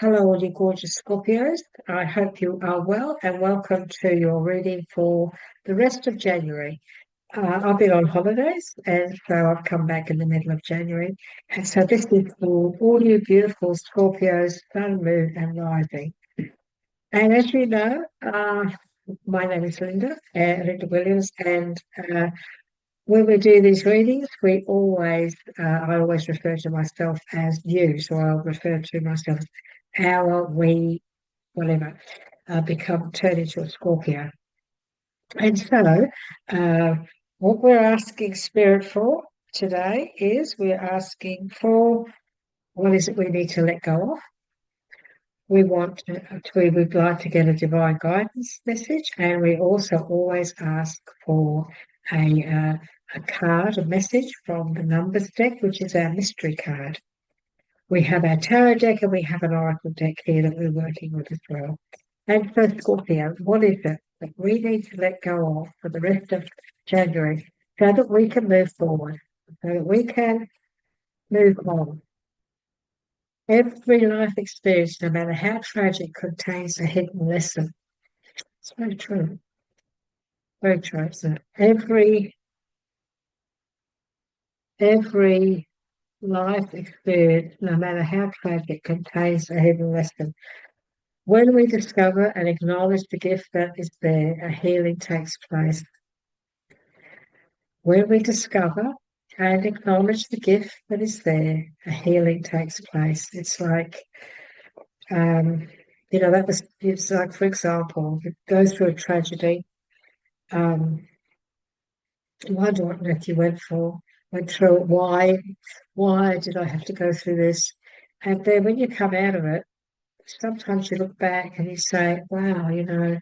Hello, all you gorgeous Scorpios. I hope you are well and welcome to your reading for the rest of January. I've been on holidays and so I've come back in the middle of January. And so this is for all you beautiful Scorpios, Sun, Moon, and Rising. And as you know, my name is Linda Williams, and when we do these readings, I always refer to myself as you, so I'll refer to myself as our, we, whatever, turn into a Scorpio. And so, what we're asking Spirit for today is we're asking for what is it we need to let go of. We would like to get a divine guidance message, and we also always ask for a card, a message from the numbers deck, which is our mystery card. We have our tarot deck and we have an oracle deck here that we're working with as well. And so, Scorpio, what is it that we need to let go of for the rest of January so that we can move forward, so that we can move on? Every life experience, no matter how tragic, contains a hidden lesson. It's very true. Very true, isn't it? Every life experience, no matter how tragic, contains a hidden lesson. When we discover and acknowledge the gift that is there, a healing takes place. When we discover and acknowledge the gift that is there, a healing takes place. It's like, it's like, for example, you go through a tragedy, you wonder what Matthew went through it, why did I have to go through this? And then when you come out of it, sometimes you look back and you say, wow, I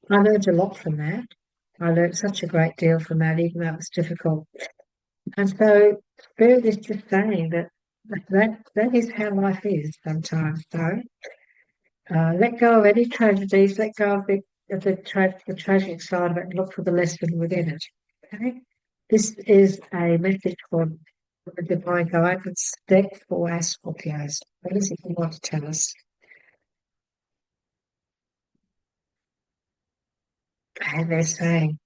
learned a lot from that. I learned such a great deal from that, even though it was difficult. And so Spirit is just saying that is how life is sometimes. So let go of any tragedies, let go of the tragic side of it, and look for the lesson within it. Okay? This is a message from the Divine Guidance deck for our Scorpios. What is it you want to tell us? And they're saying,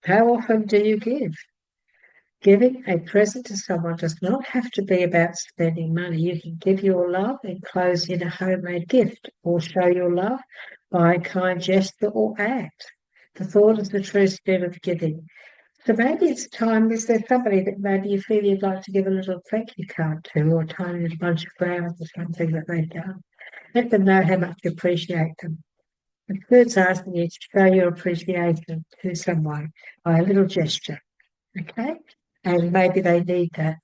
how often do you give? Giving a present to someone does not have to be about spending money. You can give your love enclosed in a homemade gift, or show your love by a kind gesture or act. The thought is the true spirit of giving. So maybe it's time, is there somebody that maybe you feel you'd like to give a little thank you card to, or a tiny little bunch of flowers or something that they've done? Let them know how much you appreciate them. The Spirit's asking you to show your appreciation to someone by a little gesture, okay? And maybe they need that.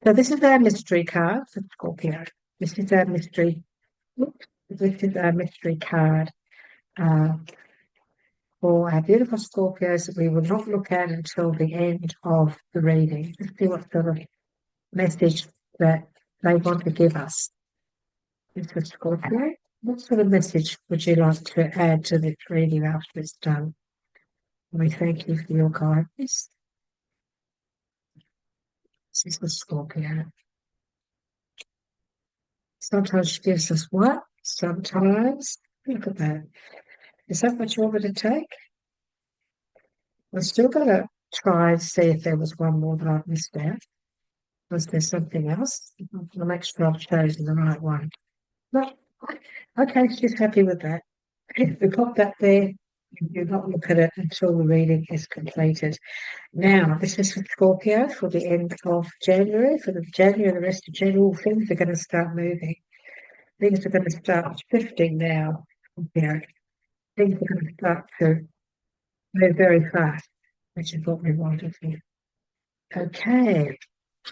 So this is our mystery card for Scorpio. This is our mystery. This is our mystery card for our beautiful Scorpios that we will not look at until the end of the reading. Let's see what sort of message that they want to give us. This is Scorpio. What sort of message would you like to add to this reading after it's done? We thank you for your guidance. This is the Scorpio. Sometimes she gives us what? Sometimes. Look at that. Is that what you want me to take? We're still going to try and see if there was one more that I've missed out. Was there something else? I'll make sure I've chosen the right one. No. Okay, she's happy with that. We pop that there. Do not look at it until the reading is completed. Now, this is for Scorpio for the end of January. For the rest of January, things are going to start moving. Things are going to start shifting now. Things are going to start to move very fast, which is what we wanted here. Okay,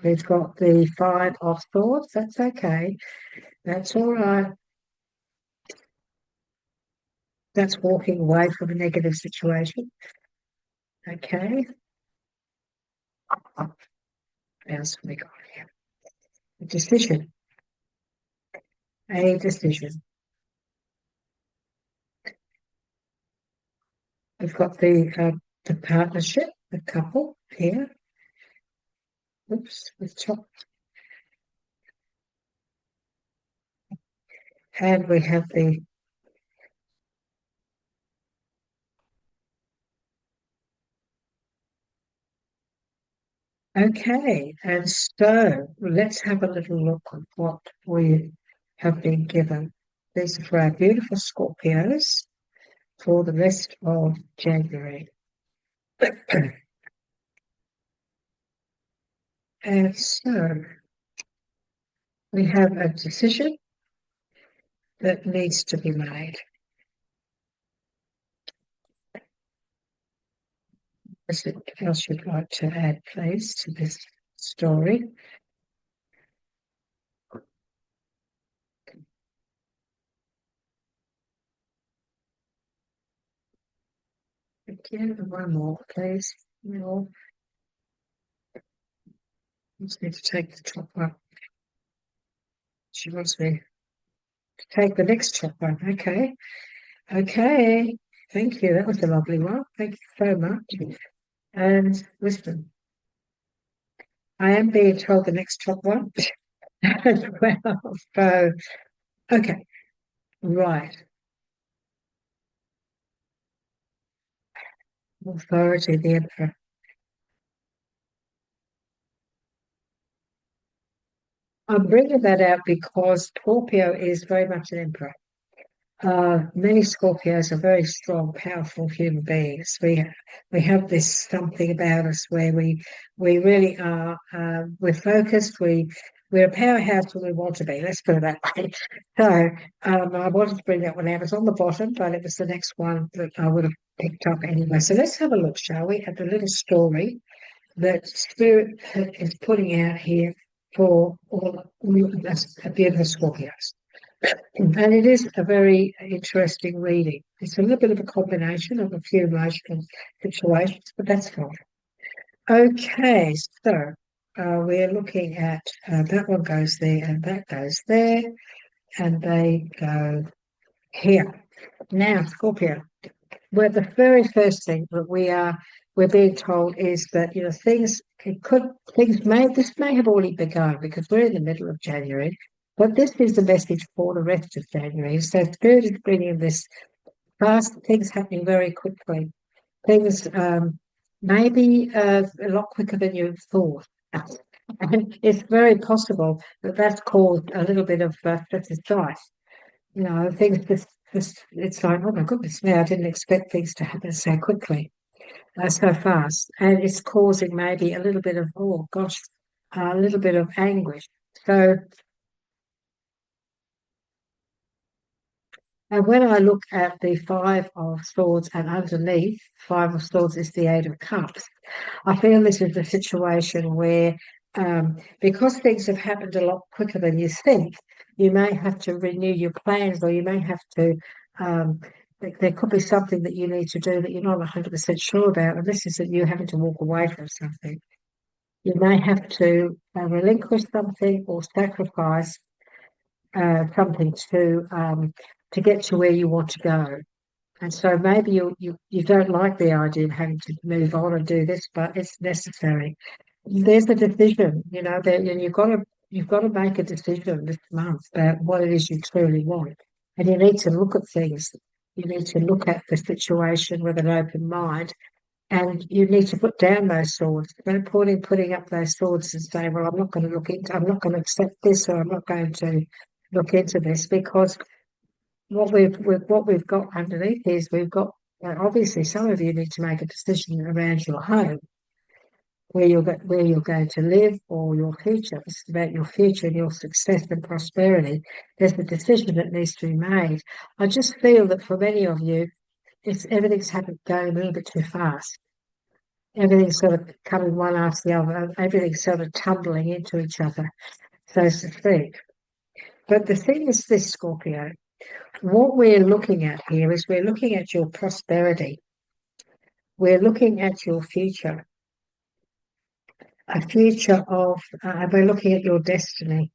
we've got the Five of Swords. That's okay. That's all right. That's walking away from a negative situation. Okay. What else have we got here? A decision. A decision. We've got the partnership, the couple here. Oops, we've chopped. And we have the, okay, and so let's have a little look at what we have been given. These are for our beautiful Scorpios for the rest of January. And so we have a decision that needs to be made. Anything else you'd like to add, please, to this story? Again, one more, please. No, just need to take the top one. She wants me to take the next top one. Okay. Okay. Thank you. That was a lovely one. Thank you so much. And listen, I am being told the next top one as well. So, okay. Right. Authority, the emperor. I'm bringing that out because Scorpio is very much an emperor. Many Scorpios are very strong, powerful human beings. We have this something about us where we really are. We're focused. We're a powerhouse when we want to be. Let's put it that way. So I wanted to bring that one out. It's on the bottom, but it was the next one that I would have picked up anyway. So let's have a look, shall we, at the little story that Spirit is putting out here for all of us at the end of Scorpios. And it is a very interesting reading. It's a little bit of a combination of a few emotional situations, but that's fine. Okay, so we're looking at that one goes there and that goes there, and they go here. Now, Scorpio, well, the very first thing that we're being told is that things may have already begun because we're in the middle of January, but this is the message for the rest of January. So Spirit is bringing this fast things happening very quickly. Things maybe a lot quicker than you thought. And it's very possible that that's caused a little bit of stress and strife. Things just it's like, oh my goodness, now I didn't expect things to happen so quickly, so fast, and it's causing maybe a little bit of, oh gosh, a little bit of anguish. So, and when I look at the Five of Swords and underneath, Five of Swords is the Eight of Cups. I feel this is a situation where, because things have happened a lot quicker than you think, you may have to renew your plans, or you may have to. There could be something that you need to do that you're not 100% sure about, and this is that you having to walk away from something. You may have to relinquish something or sacrifice something to get to where you want to go. And so maybe you don't like the idea of having to move on and do this, but it's necessary. There's a decision, and you've got to make a decision this month about what it is you truly want. And you need to look at things. You need to look at the situation with an open mind, and you need to put down those swords. No point in putting up those swords and saying, "Well, I'm not going to accept this, or I'm not going to look into this," because what we've got underneath is we've got, obviously some of you need to make a decision around your home, where you're going to live, or your future. This is about your future and your success and prosperity. There's a decision that needs to be made. I just feel that for many of you, everything's happened going a little bit too fast. Everything's sort of coming one after the other. Everything's sort of tumbling into each other, so to speak. But the thing is this, Scorpio, what we're looking at here is we're looking at your prosperity. We're looking at your future, a future of, we're looking at your destiny.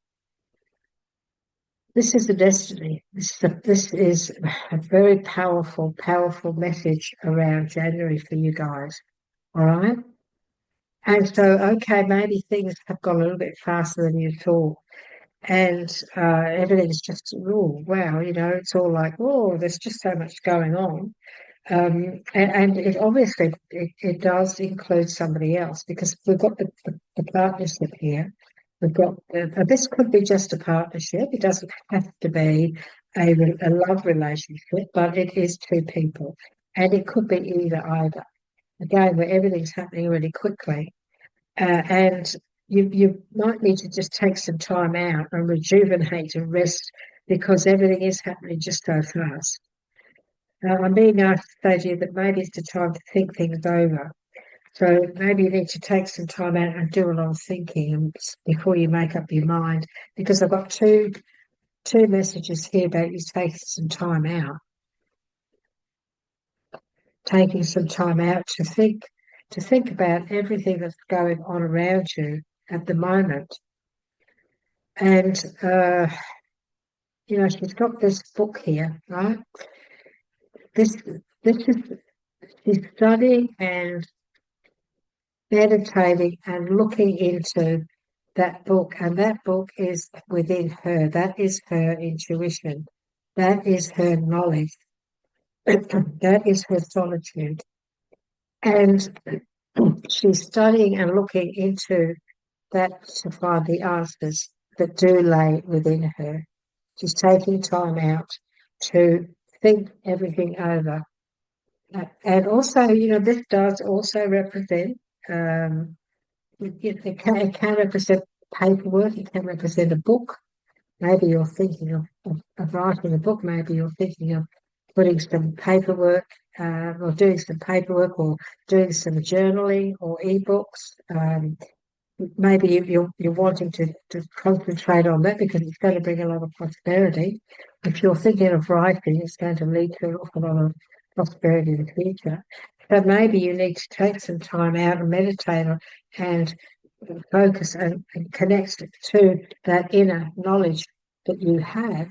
This is the destiny. This is a very powerful, powerful message around January for you guys. All right. And so, okay, maybe things have gone a little bit faster than you thought. and everything's just, oh wow, it's all like, oh, there's just so much going on. And it obviously it does include somebody else, because we've got the partnership here. We've got this could be just a partnership. It doesn't have to be a love relationship, but it is two people, and it could be either. Again, where everything's happening really quickly, and you might need to just take some time out and rejuvenate and rest, because everything is happening just so fast. I'm being asked to say to you that maybe it's the time to think things over. So maybe you need to take some time out and do a lot of thinking before you make up your mind. Because I've got two messages here about you taking some time out, taking some time out to think about everything that's going on around you at the moment. And she's got this book here, right? This is she's studying and meditating and looking into that book, and that book is within her. That is her intuition. That is her knowledge. That is her solitude. And she's studying and looking into that to find the answers that do lay within her. She's taking time out to think everything over. And also, this does also represent, it can represent paperwork, it can represent a book. Maybe you're thinking of writing a book, maybe you're thinking of putting some paperwork, or doing some paperwork, or doing some journaling or ebooks. Maybe you're wanting to concentrate on that because it's going to bring a lot of prosperity. If you're thinking of writing, it's going to lead to an awful lot of prosperity in the future. So maybe you need to take some time out and meditate on and focus and connect to that inner knowledge that you have,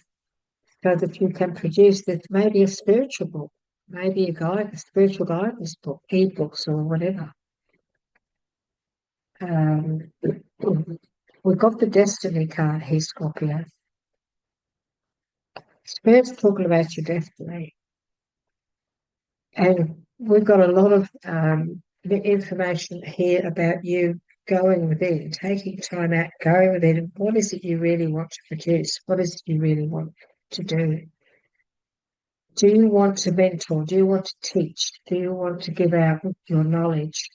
so that you can produce this, maybe a spiritual book, maybe a spiritual guidance book, ebooks or whatever. Um, we've got the Destiny card here, Scorpio. Spirit's talking about your destiny. And we've got a lot of the information here about you going within, taking time out, going within. What is it you really want to produce? What is it you really want to do? Do you want to mentor? Do you want to teach? Do you want to give out your knowledge?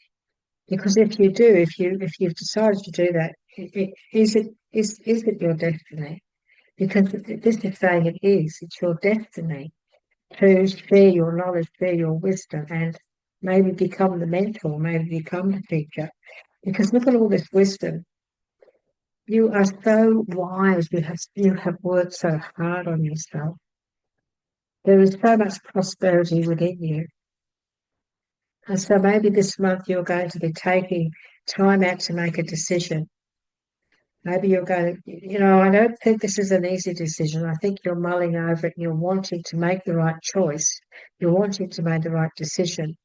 Because if you do, if you've decided to do that, is it your destiny? Because this is saying it is. It's your destiny to share your knowledge, share your wisdom, and maybe become the mentor, maybe become the teacher. Because look at all this wisdom. You are so wise. You have worked so hard on yourself. There is so much prosperity within you. And so maybe this month you're going to be taking time out to make a decision. Maybe you're going to, I don't think this is an easy decision. I think you're mulling over it and you're wanting to make the right choice. You're wanting to make the right decision.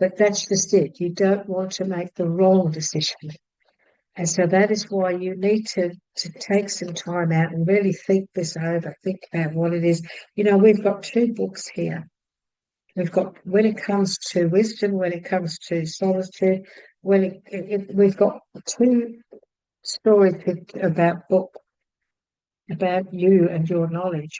But that's just it. You don't want to make the wrong decision. And so that is why you need to take some time out and really think this over. Think about what it is. We've got two books here. We've got, when it comes to wisdom, when it comes to solitude, we've got two stories about you and your knowledge.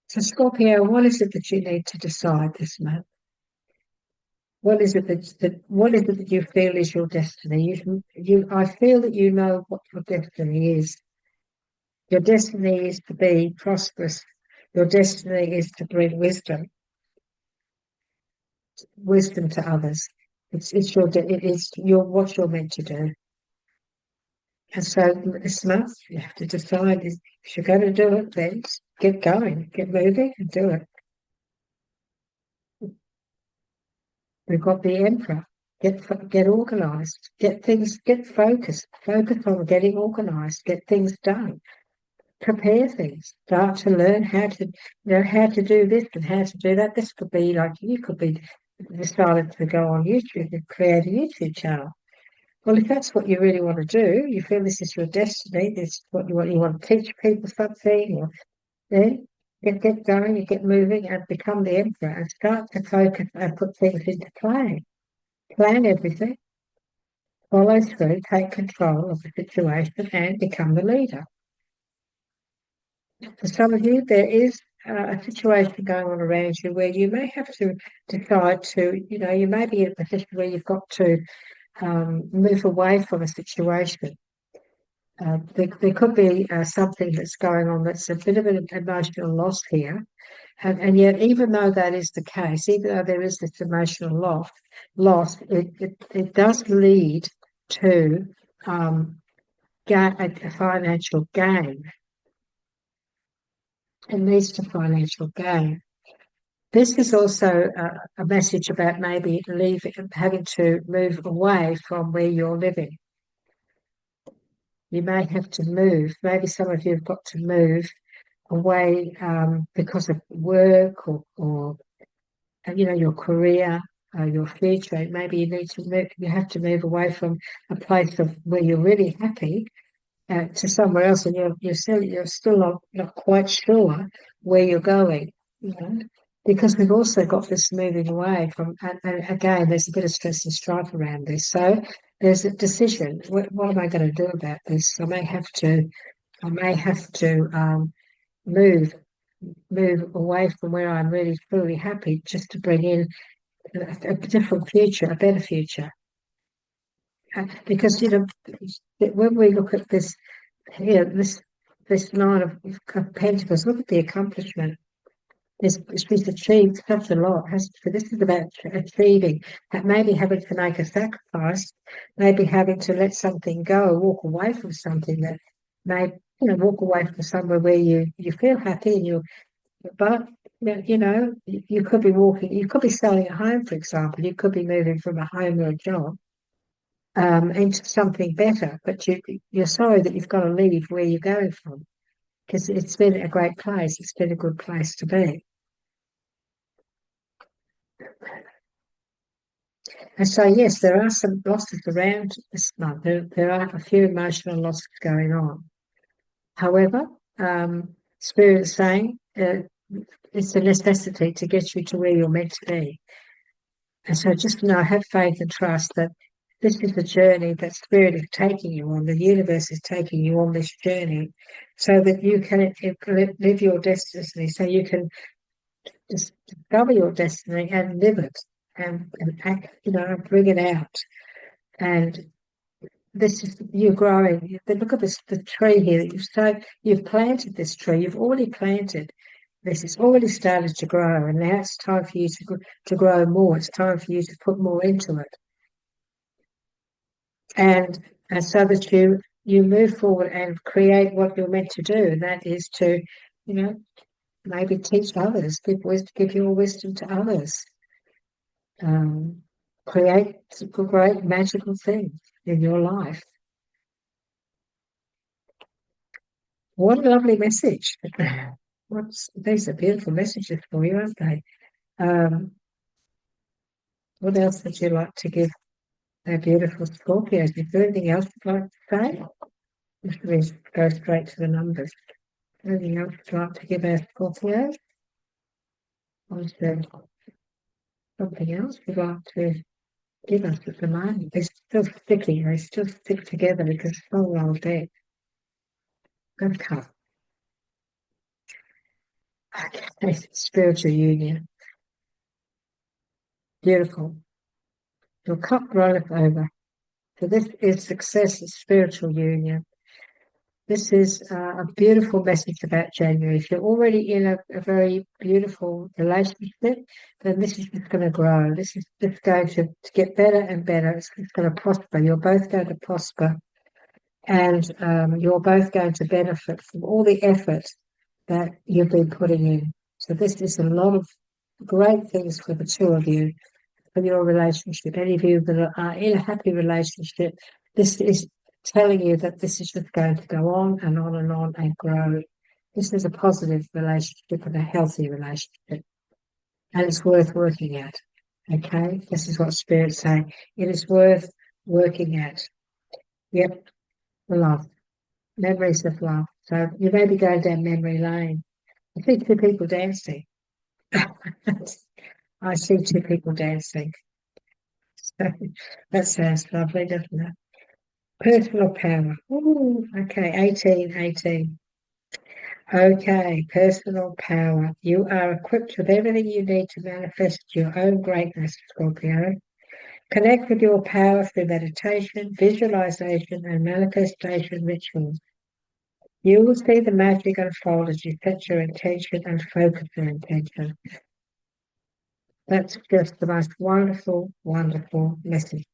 So Scorpio, what is it that you need to decide this month? What is it that you feel is your destiny? I feel that you know what your destiny is. Your destiny is to be prosperous. Your destiny is to bring wisdom to others. It's what you're meant to do. And so this month you have to decide, if you're going to do it, then get going, get moving and do it. We've got the Emperor. Get organised. Get focused. Focus on getting organised. Get things done. Prepare things. Start to learn how to do this and how to do that. This could be like, you could be decided to go on YouTube and create a YouTube channel. Well, if that's what you really want to do, you feel this is your destiny, this is what you want to teach people something, or then get going and get moving and become the emperor and start to focus and put things into play. Plan everything, follow through, take control of the situation and become the leader. For some of you, there is a situation going on around you where you may have to decide to, you may be in a position where you've got to move away from a situation. There could be something that's going on that's a bit of an emotional loss here. And yet, even though that is the case, even though there is this emotional loss, it does lead to a financial gain. It leads to financial gain. This is also a message about maybe having to move away from where you're living. You may have to move. Maybe some of you have got to move away because of work or your career, your future. Maybe you need to move. You have to move away from a place of where you're really happy to somewhere else, and you're still not quite sure where you're going. Because we've also got this moving away from, and again, there's a bit of stress and strife around this. So there's a decision. What am I going to do about this? I may have to move away from where I'm really truly happy, just to bring in a different future, a better future. Because when we look at this this Nine of Pentacles, look at the accomplishment. She's achieved such a lot. So this is about achieving, maybe having to make a sacrifice, maybe having to let something go, walk away from something that may, walk away from somewhere where you feel happy but you could be you could be selling a home, for example. You could be moving from a home or a job into something better, but you're sorry that you've got to leave where you're going from because it's been a great place. It's been a good place to be. And so, yes, there are some losses around this month. There are a few emotional losses going on. However, Spirit is saying it's a necessity to get you to where you're meant to be. And so just have faith and trust that this is the journey that Spirit is taking you on. The universe is taking you on this journey so that you can live your destiny, so you can discover your destiny and live it and act, bring it out. And this is you growing. Look at the tree here. You've planted this tree. You've already planted this. It's already started to grow, and now it's time for you to grow more. It's time for you to put more into it, and so that you move forward and create what you're meant to do. And that is to, maybe teach others, give your wisdom to others, create great magical things in your life. What a lovely message. These are beautiful messages for you, aren't they? What else would you like to give our beautiful Scorpios? Is there anything else you'd like to say? Just we go straight to the numbers. Anything else you'd like to give our Scorpios? Or is there something else you'd like to give us at the moment? They're still sticky. They still stick together because it's so well dead. Good cup. Okay, spiritual union. Beautiful. Your cup runneth over. So this is success, spiritual union. This is a beautiful message about January. If you're already in a very beautiful relationship, then this is just going to grow. This is just going to get better and better. It's going to prosper. You're both going to prosper. And you're both going to benefit from all the effort that you've been putting in. So this is a lot of great things for the two of you, for your relationship. Any of you that are in a happy relationship, this is telling you that this is just going to go on and on and on and grow. This is a positive relationship and a healthy relationship. And it's worth working at. Okay? This is what Spirit's saying. It is worth working at. Yep, love. Memories of love. So you may be going down memory lane. I see two people dancing. I see two people dancing. So that sounds lovely, doesn't it? Personal power. Ooh, okay, 18, 18. Okay, personal power. You are equipped with everything you need to manifest your own greatness, Scorpio. Connect with your power through meditation, visualization, and manifestation rituals. You will see the magic unfold as you set your intention and focus your intention. That's just the most wonderful, wonderful message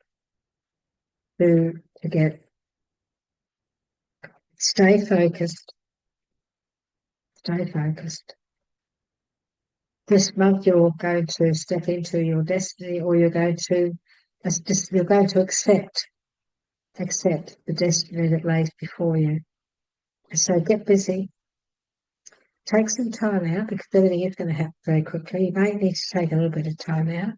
to get. Stay focused. Stay focused. This month you're going to step into your destiny, or you're going to accept the destiny that lays before you. So get busy. Take some time out, because everything is going to happen very quickly. You may need to take a little bit of time out.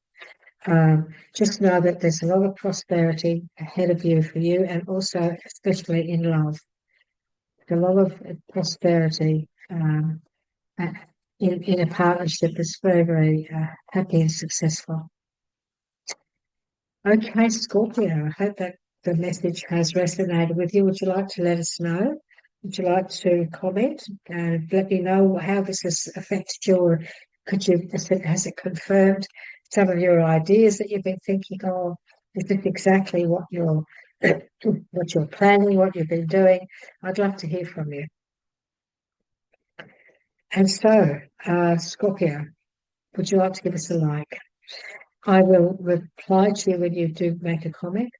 Just know that there's a lot of prosperity ahead of you for you, and also especially in love. There's a lot of prosperity in a partnership that's very, very happy and successful. Okay, Scorpio, I hope that the message has resonated with you. Would you like to let us know? Would you like to comment and let me know how this has affected you? Or has it confirmed some of your ideas that you've been thinking of? Is this exactly what you're what you're planning, what you've been doing? I'd love to hear from you. And so, Scorpio, would you like to give us a like? I will reply to you when you do make a comment.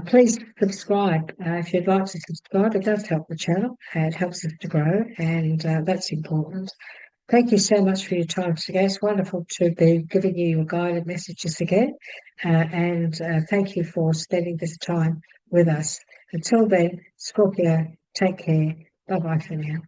Please subscribe if you'd like to subscribe. It does help the channel. It helps us to grow, and that's important. Thank you so much for your time today. It's wonderful to be giving you your guided messages again, and thank you for spending this time with us. Until then, Scorpio, take care. Bye bye for now.